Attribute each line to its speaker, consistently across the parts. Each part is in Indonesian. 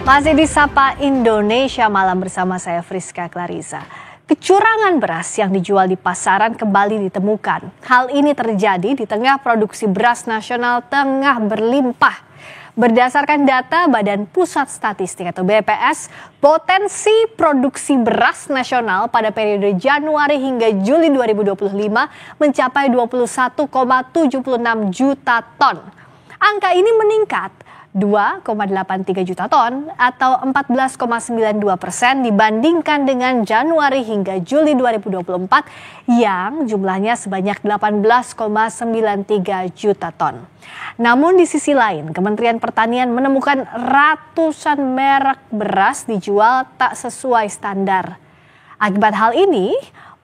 Speaker 1: Masih di Sapa Indonesia Malam bersama saya Friska Clarissa. Kecurangan beras yang dijual di pasaran kembali ditemukan. Hal ini terjadi di tengah produksi beras nasional tengah berlimpah. Berdasarkan data Badan Pusat Statistik atau BPS, potensi produksi beras nasional pada periode Januari hingga Juli 2025 mencapai 21,76 juta ton. Angka ini meningkat 2,83 juta ton atau 14,92% dibandingkan dengan Januari hingga Juli 2024 yang jumlahnya sebanyak 18,93 juta ton. Namun di sisi lain, Kementerian Pertanian menemukan ratusan merek beras dijual tak sesuai standar. Akibat hal ini,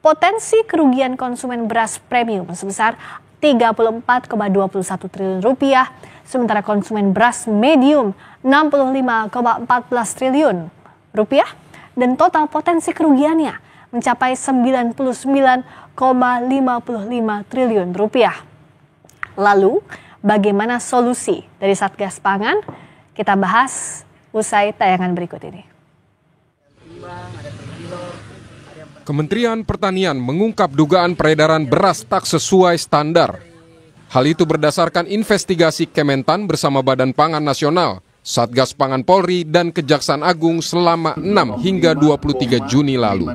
Speaker 1: potensi kerugian konsumen beras premium sebesar 34,21 triliun rupiah, sementara konsumen beras medium 65,14 triliun rupiah dan total potensi kerugiannya mencapai 99,55 triliun rupiah. Lalu, bagaimana solusi dari Satgas Pangan? Kita bahas usai tayangan berikut ini.
Speaker 2: Kementerian Pertanian mengungkap dugaan peredaran beras tak sesuai standar. Hal itu berdasarkan investigasi Kementan bersama Badan Pangan Nasional, Satgas Pangan Polri, dan Kejaksaan Agung selama 6 hingga 23 Juni lalu.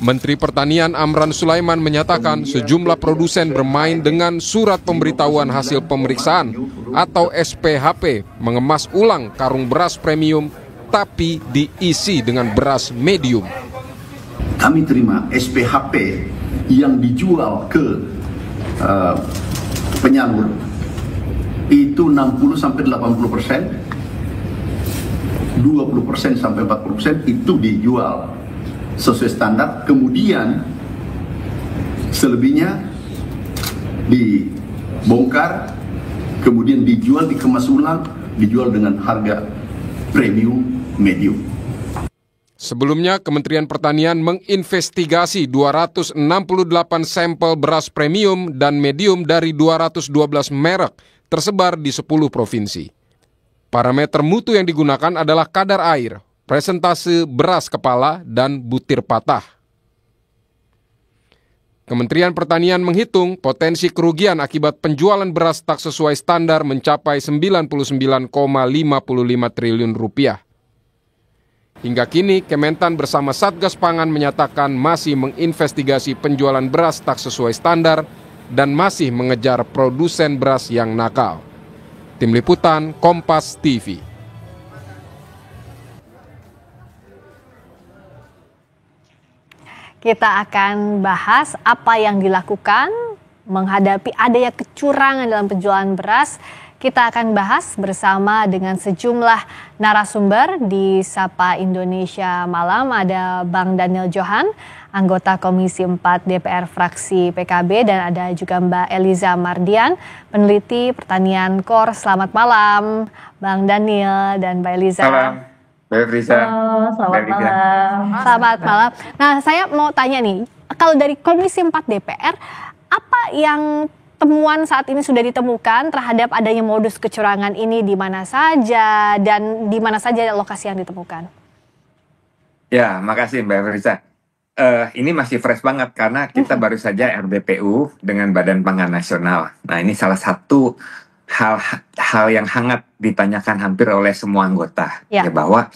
Speaker 2: Menteri Pertanian Amran Sulaiman menyatakan sejumlah produsen bermain dengan surat pemberitahuan hasil pemeriksaan atau SPHP mengemas ulang karung beras premium tapi diisi dengan beras medium.
Speaker 3: Kami terima SPHP yang dijual ke penyalur itu 60-80%, 20% sampai 40% itu dijual sesuai standar, kemudian selebihnya dibongkar, kemudian dijual, dikemas ulang, dijual dengan harga premium medium.
Speaker 2: Sebelumnya, Kementerian Pertanian menginvestigasi 268 sampel beras premium dan medium dari 212 merek tersebar di 10 provinsi. Parameter mutu yang digunakan adalah kadar air, presentase beras kepala, dan butir patah. Kementerian Pertanian menghitung potensi kerugian akibat penjualan beras tak sesuai standar mencapai 99,55 triliun rupiah. Hingga kini, Kementan bersama Satgas Pangan menyatakan masih menginvestigasi penjualan beras tak sesuai standar dan masih mengejar produsen beras yang nakal. Tim Liputan, Kompas TV.
Speaker 1: Kita akan bahas apa yang dilakukan menghadapi adanya kecurangan dalam penjualan beras. Kita akan bahas bersama dengan sejumlah narasumber di Sapa Indonesia Malam. Ada Bang Daniel Johan, anggota Komisi 4 DPR fraksi PKB, dan ada juga Mbak Eliza Mardian, peneliti pertanian KOR. Selamat malam, Bang Daniel dan Mbak Eliza.
Speaker 4: Malam, Mbak Eliza.
Speaker 1: Selamat malam. Selamat malam. Nah, saya mau tanya nih, kalau dari Komisi 4 DPR, apa yang temuan saat ini sudah ditemukan terhadap adanya modus kecurangan ini, di mana saja dan di mana saja lokasi yang ditemukan?
Speaker 4: Ya, makasih Mbak Eliza. Ini masih fresh banget karena kita baru saja RBPU dengan Badan Pangan Nasional. Nah, ini salah satu hal yang hangat ditanyakan hampir oleh semua anggota, ya bahwa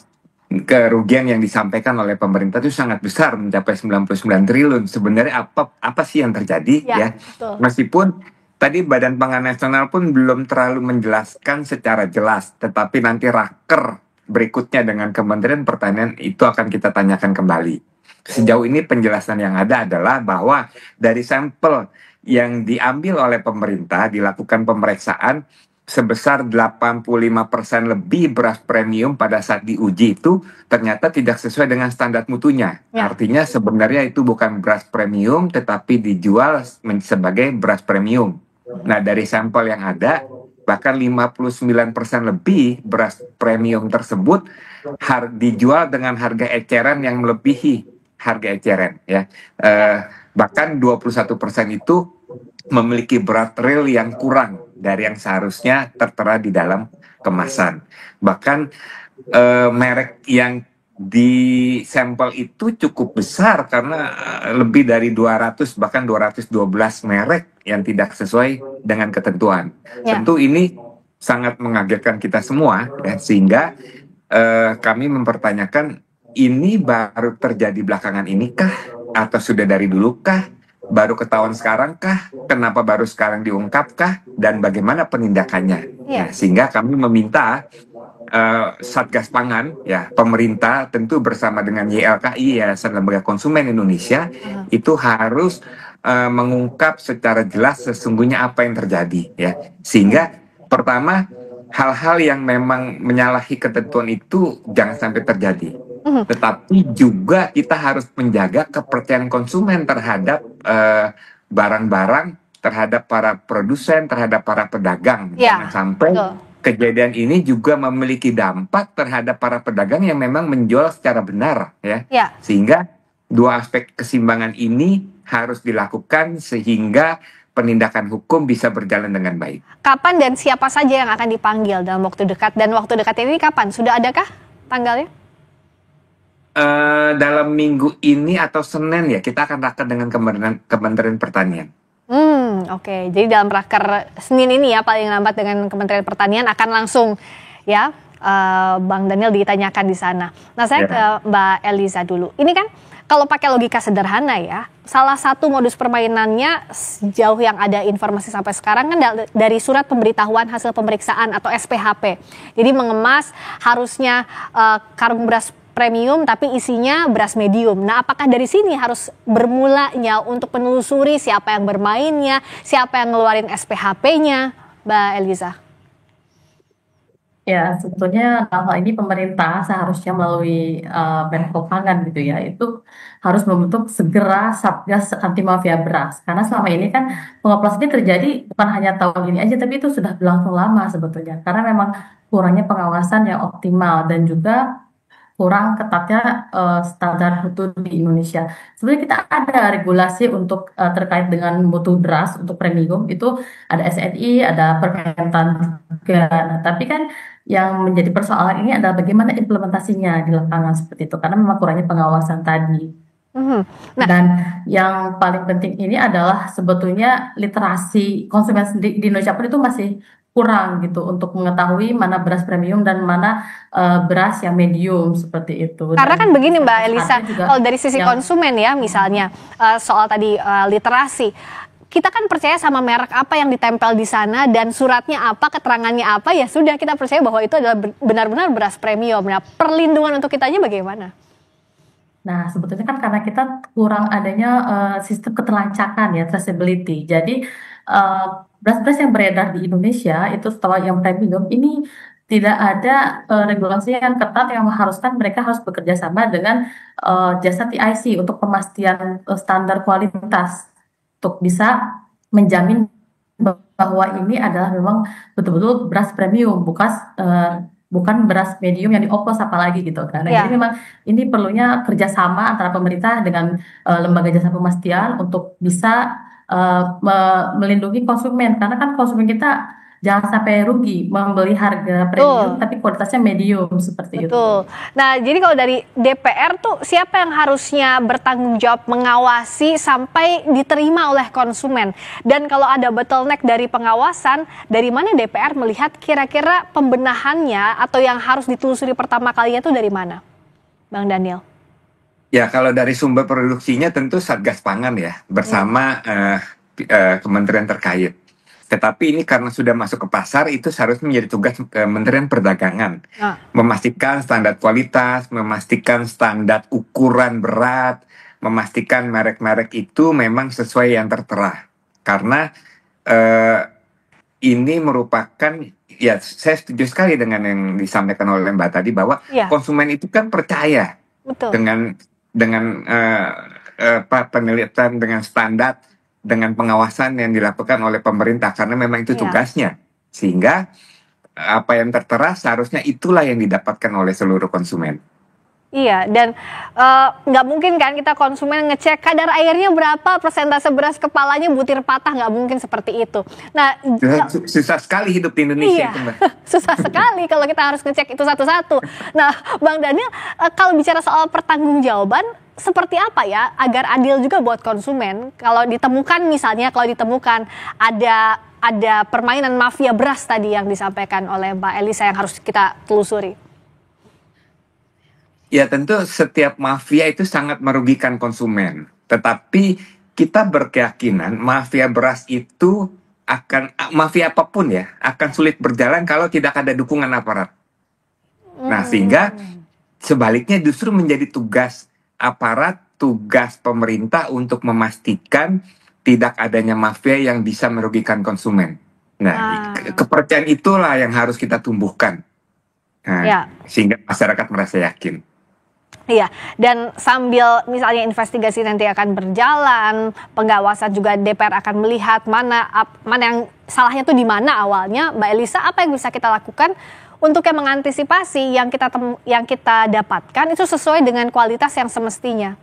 Speaker 4: kerugian yang disampaikan oleh pemerintah itu sangat besar, mencapai 99 triliun. Sebenarnya apa sih yang terjadi ya? Meskipun tadi Badan Pangan Nasional pun belum terlalu menjelaskan secara jelas, tetapi nanti raker berikutnya dengan Kementerian Pertanian itu akan kita tanyakan kembali. Sejauh ini penjelasan yang ada adalah bahwa dari sampel yang diambil oleh pemerintah dilakukan pemeriksaan sebesar 85% lebih beras premium pada saat diuji itu ternyata tidak sesuai dengan standar mutunya. Artinya sebenarnya itu bukan beras premium tetapi dijual sebagai beras premium. Nah, dari sampel yang ada bahkan 59% lebih beras premium tersebut dijual dengan harga eceran yang melebihi harga eceran ya. Bahkan 21% itu memiliki berat real yang kurang dari yang seharusnya tertera di dalam kemasan. Bahkan merek yang di sampel itu cukup besar karena lebih dari 200 bahkan 212 merek yang tidak sesuai dengan ketentuan.
Speaker 1: Ya.
Speaker 4: Tentu ini sangat mengagetkan kita semua ya, sehingga kami mempertanyakan ini baru terjadi belakangan ini kah atau sudah dari dulu kah? Baru ketahuan sekarang kah? Kenapa baru sekarang diungkap kah? Dan bagaimana penindakannya?
Speaker 1: Ya.
Speaker 4: Sehingga kami meminta Satgas Pangan, ya pemerintah tentu bersama dengan YLKI, Yayasan Lembaga Konsumen Indonesia, itu harus mengungkap secara jelas sesungguhnya apa yang terjadi, ya. Sehingga pertama, hal-hal yang memang menyalahi ketentuan itu jangan sampai terjadi. Tetapi juga kita harus menjaga kepercayaan konsumen terhadap barang-barang, terhadap para produsen, terhadap para pedagang.
Speaker 1: Ya,
Speaker 4: Jangan sampai kejadian ini juga memiliki dampak terhadap para pedagang yang memang menjual secara benar, ya. Sehingga dua aspek keseimbangan ini harus dilakukan sehingga penindakan hukum bisa berjalan dengan baik.
Speaker 1: Kapan dan siapa saja yang akan dipanggil dalam waktu dekat? Dan waktu dekat ini kapan? Sudah adakah tanggalnya?
Speaker 4: Dalam minggu ini atau Senin ya, kita akan rapat dengan Kementerian Pertanian.
Speaker 1: Oke. Jadi dalam raker Senin ini ya paling lambat dengan Kementerian Pertanian akan langsung ya Bang Daniel ditanyakan di sana. Nah saya ke Mbak Eliza dulu. Ini kan kalau pakai logika sederhana ya, salah satu modus permainannya sejauh yang ada informasi sampai sekarang kan dari surat pemberitahuan hasil pemeriksaan atau SPHP. Jadi mengemas harusnya karung beras premium tapi isinya beras medium. Nah, apakah dari sini harus bermulanya untuk menelusuri siapa yang bermainnya, siapa yang ngeluarin SPHP-nya, Mbak Eliza?
Speaker 5: Ya, sebetulnya hal ini pemerintah seharusnya melalui Menko Pangan gitu ya, itu harus membentuk segera Satgas Anti Mafia Beras. Karena selama ini kan pengoplosan ini terjadi bukan hanya tahun ini aja, tapi itu sudah berlangsung lama sebetulnya. Karena memang kurangnya pengawasan yang optimal dan juga kurang ketatnya standar mutu di Indonesia. Sebenarnya kita ada regulasi untuk terkait dengan mutu beras untuk premium, itu ada SNI, ada Permentan juga. Nah, tapi kan yang menjadi persoalan ini adalah bagaimana implementasinya di lapangan seperti itu, karena memang kurangnya pengawasan tadi. Nah, dan yang paling penting ini adalah sebetulnya literasi konsumen di Indonesia pun itu masih kurang gitu untuk mengetahui mana beras premium dan mana beras yang medium seperti itu.
Speaker 1: Karena kan begini Mbak Eliza, kalau dari sisi konsumen ya misalnya soal tadi literasi, kita kan percaya sama merek apa yang ditempel di sana dan suratnya apa, keterangannya apa, ya sudah kita percaya bahwa itu adalah benar-benar beras premium. Nah, perlindungan untuk kitanya bagaimana?
Speaker 5: Nah, sebetulnya kan karena kita kurang adanya sistem keterlancakan ya, traceability. Jadi beras-beras yang beredar di Indonesia itu setelah yang premium ini tidak ada regulasi yang ketat yang mengharuskan mereka harus bekerja sama dengan jasa TIC untuk pemastian standar kualitas untuk bisa menjamin bahwa ini adalah memang betul-betul beras premium, bukan beras medium yang dioplos apalagi gitu kan. Jadi memang ini perlunya kerjasama antara pemerintah dengan lembaga jasa pemastian untuk bisa melindungi konsumen, karena kan konsumen kita jangan sampai rugi membeli harga premium tapi kualitasnya medium seperti itu.
Speaker 1: Nah, jadi kalau dari DPR tuh siapa yang harusnya bertanggung jawab mengawasi sampai diterima oleh konsumen? Dan kalau ada bottleneck dari pengawasan, dari mana DPR melihat kira-kira pembenahannya atau yang harus ditelusuri pertama kalinya itu dari mana, Bang Daniel?
Speaker 4: Ya, kalau dari sumber produksinya tentu Satgas Pangan ya, bersama kementerian terkait. Tetapi ini karena sudah masuk ke pasar, itu seharusnya menjadi tugas Kementerian Perdagangan. Memastikan standar kualitas, memastikan standar ukuran berat, memastikan merek-merek itu memang sesuai yang tertera. Karena ini merupakan, ya saya setuju sekali dengan yang disampaikan oleh Mbak tadi, bahwa konsumen itu kan percaya dengan penelitian, dengan standar, dengan pengawasan yang dilakukan oleh pemerintah, karena memang itu tugasnya. Sehingga apa yang tertera seharusnya itulah yang didapatkan oleh seluruh konsumen.
Speaker 1: Iya, dan nggak mungkin kan kita konsumen ngecek kadar airnya berapa, persentase beras kepalanya butir patah, nggak mungkin seperti itu. Nah,
Speaker 4: Susah sekali hidup di Indonesia
Speaker 1: iya,
Speaker 4: itu, Mbak.
Speaker 1: susah sekali kalau kita harus ngecek itu satu-satu. Nah, Bang Daniel, kalau bicara soal pertanggungjawaban, seperti apa ya agar adil juga buat konsumen? Kalau ditemukan misalnya, kalau ditemukan ada permainan mafia beras tadi yang disampaikan oleh Mbak Elisa yang harus kita telusuri.
Speaker 4: Ya tentu setiap mafia itu sangat merugikan konsumen. Tetapi kita berkeyakinan mafia beras itu mafia apapun ya, akan sulit berjalan kalau tidak ada dukungan aparat. Nah, sehingga sebaliknya justru menjadi tugas aparat, tugas pemerintah untuk memastikan tidak adanya mafia yang bisa merugikan konsumen. Nah, kepercayaan itulah yang harus kita tumbuhkan. Nah, sehingga masyarakat merasa yakin.
Speaker 1: Iya, dan sambil misalnya investigasi nanti akan berjalan, pengawasan juga DPR akan melihat mana yang salahnya tuh di mana awalnya. Mbak Elisa, apa yang bisa kita lakukan untuk yang mengantisipasi yang kita dapatkan itu sesuai dengan kualitas yang semestinya?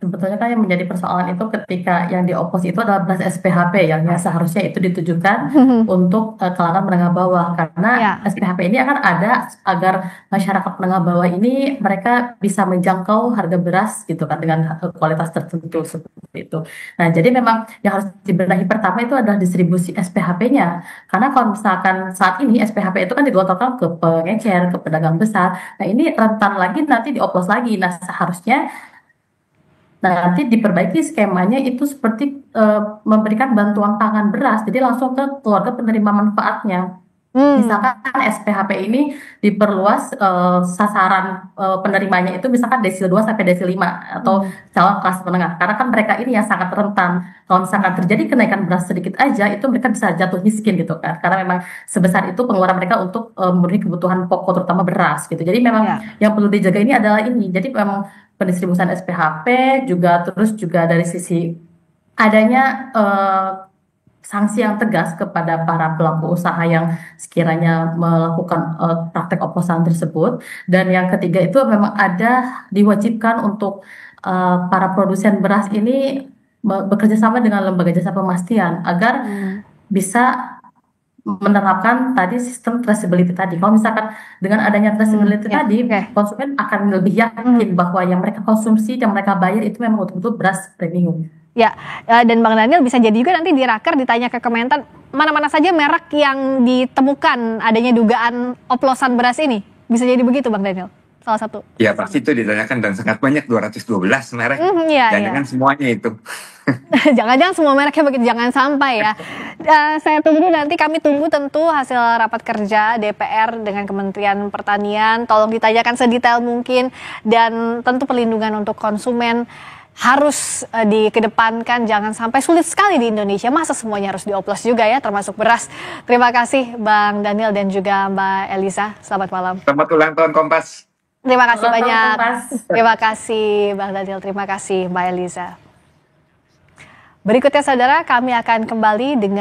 Speaker 5: Sebetulnya kan yang menjadi persoalan itu ketika yang diopos itu adalah beras SPHP yang seharusnya itu ditujukan untuk kalangan menengah bawah, karena SPHP ini akan ada agar masyarakat menengah bawah ini mereka bisa menjangkau harga beras gitu kan dengan kualitas tertentu seperti itu. Nah, jadi memang yang harus dibenahi pertama itu adalah distribusi SPHP-nya, karena kalau misalkan saat ini SPHP itu kan digelontorkan ke pengecer, ke pedagang besar. Nah, ini rentan lagi nanti dioplos lagi. Nah, seharusnya nanti diperbaiki skemanya itu seperti memberikan bantuan pangan beras, jadi langsung ke keluarga penerima manfaatnya. Misalkan SPHP ini diperluas sasaran penerimanya itu misalkan desil 2 sampai desil 5 atau calon kelas menengah, karena kan mereka ini yang sangat rentan. Kalau misalkan terjadi kenaikan beras sedikit aja itu mereka bisa jatuh miskin gitu kan, karena memang sebesar itu pengeluaran mereka untuk memenuhi kebutuhan pokok terutama beras gitu. Jadi memang yang perlu dijaga ini adalah ini. Jadi memang pendistribusian SPHP juga, terus juga dari sisi adanya sanksi yang tegas kepada para pelaku usaha yang sekiranya melakukan praktek oplosan tersebut. Dan yang ketiga itu memang ada diwajibkan untuk para produsen beras ini bekerja sama dengan lembaga jasa pemastian agar bisa menerapkan tadi sistem traceability tadi. Kalau misalkan dengan adanya traceability tadi, konsumen akan lebih yakin bahwa yang mereka konsumsi, yang mereka bayar itu memang betul-betul beras premium.
Speaker 1: Ya, dan Bang Daniel bisa jadi juga nanti di Raker ditanya ke Kementan, mana-mana saja merek yang ditemukan adanya dugaan oplosan beras ini. Bisa jadi begitu Bang Daniel? Salah satu.
Speaker 4: Ya pasti itu ditanyakan dan sangat banyak, 212 merek. Jangan semuanya itu.
Speaker 1: Jangan-jangan semua mereknya begitu, jangan sampai ya. Saya tunggu nanti, kami tunggu tentu hasil rapat kerja DPR dengan Kementerian Pertanian. Tolong ditanyakan sedetail mungkin, dan tentu perlindungan untuk konsumen harus dikedepankan. Jangan sampai sulit sekali di Indonesia, masa semuanya harus dioplos juga ya, termasuk beras. Terima kasih Bang Daniel dan juga Mbak Elisa. Selamat malam.
Speaker 4: Selamat ulang tahun Kompas.
Speaker 1: Terima kasih banyak. Terima kasih Bang Daniel, terima kasih Mbak Elisa. Berikutnya saudara, kami akan kembali dengan